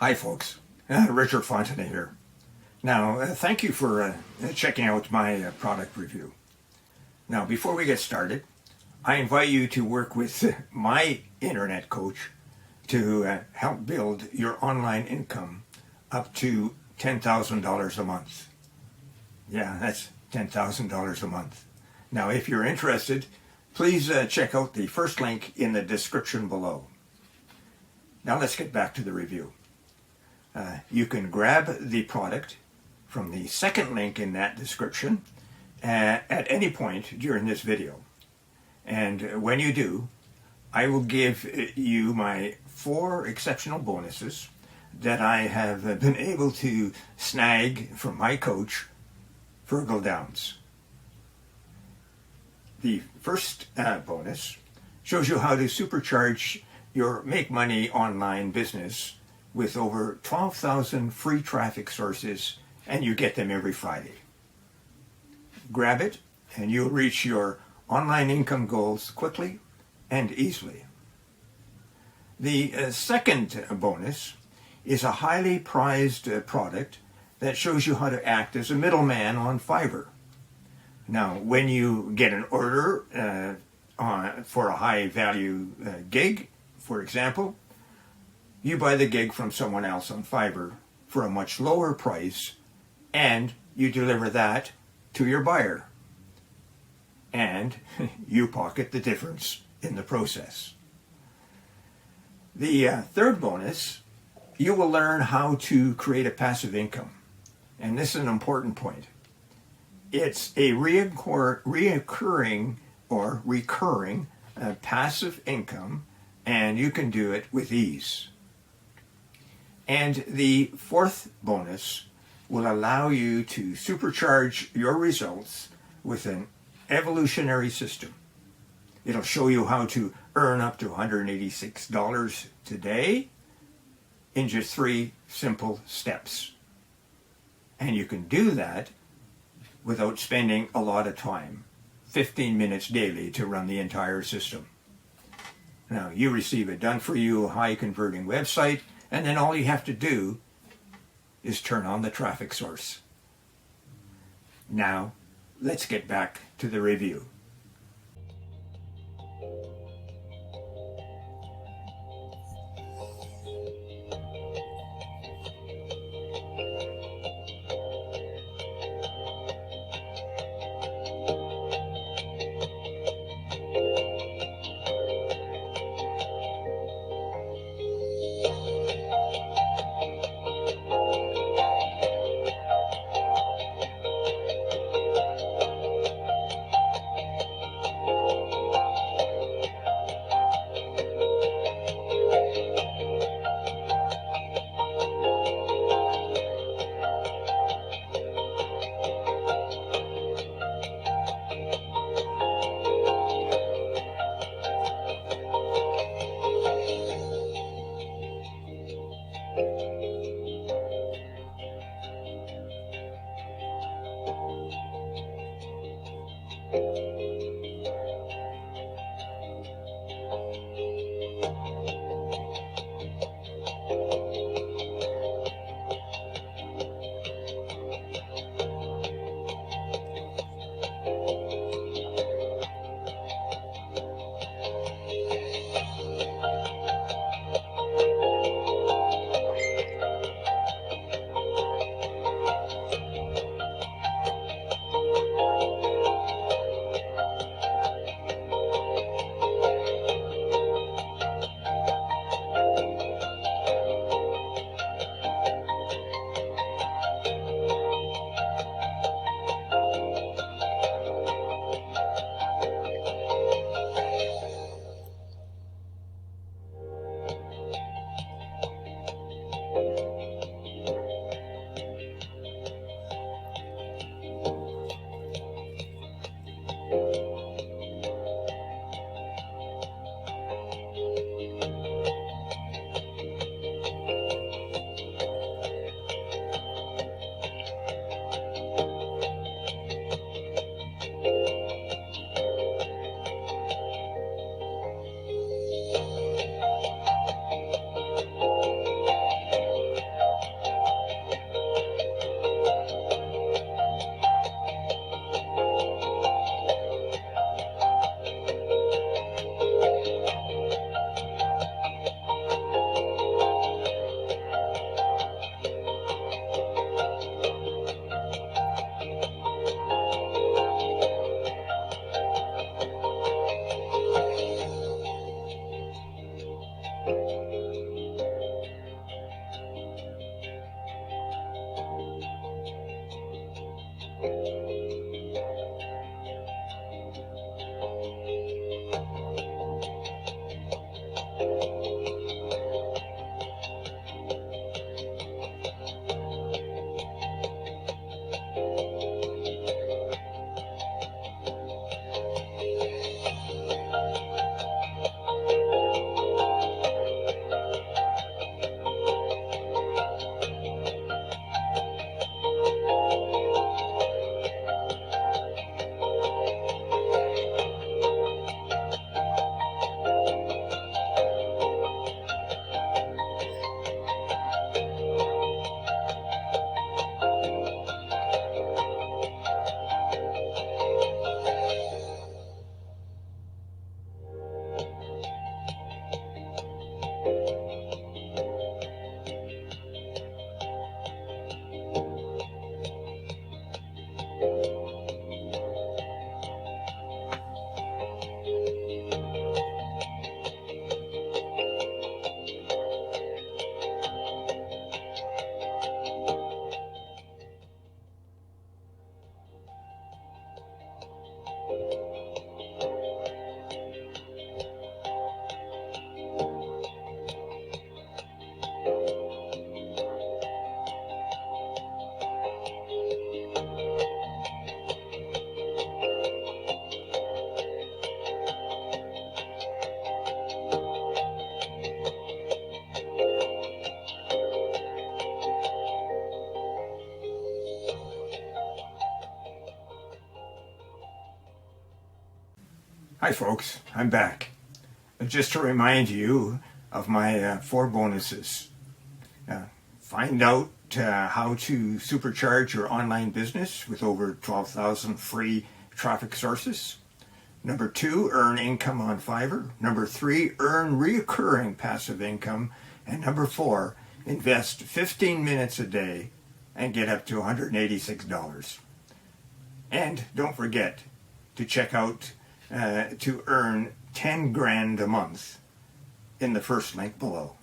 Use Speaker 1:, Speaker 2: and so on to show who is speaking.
Speaker 1: Hi folks, Richard Fontenay here. Now, thank you for checking out my product review. Now, before we get started, I invite you to work with my internet coach to help build your online income up to $10,000 a month. Yeah, that's $10,000 a month. Now, if you're interested, please check out the first link in the description below. Now let's get back to the review. You can grab the product from the second link in that description at any point during this video. And when you do, I will give you my 4 exceptional bonuses that I have been able to snag from my coach, Virgil Downs. The first bonus shows you how to supercharge your make money online business with over 12,000 free traffic sources, and you get them every Friday. Grab it and you'll reach your online income goals quickly and easily. The second bonus is a highly prized product that shows you how to act as a middleman on Fiverr. Now, when you get an order for a high value gig, for example, you buy the gig from someone else on Fiverr for a much lower price, and you deliver that to your buyer. And you pocket the difference in the process. The third bonus, you will learn how to create a passive income. And this is an important point. It's a reoccurring or recurring passive income, and you can do it with ease. And the fourth bonus will allow you to supercharge your results with an evolutionary system. It'll show you how to earn up to $186 today in just 3 simple steps. And you can do that without spending a lot of time, 15 minutes daily to run the entire system. Now, you receive a done-for-you, high-converting website, and then all you have to do is turn on the traffic source. Now, let's get back to the review. Hi folks, I'm back. Just to remind you of my 4 bonuses. Find out how to supercharge your online business with over 12,000 free traffic sources. Number 2, earn income on Fiverr. Number 3, earn recurring passive income. And number 4, invest 15 minutes a day and get up to $186. And don't forget to check out to earn 10 grand a month in the first link below.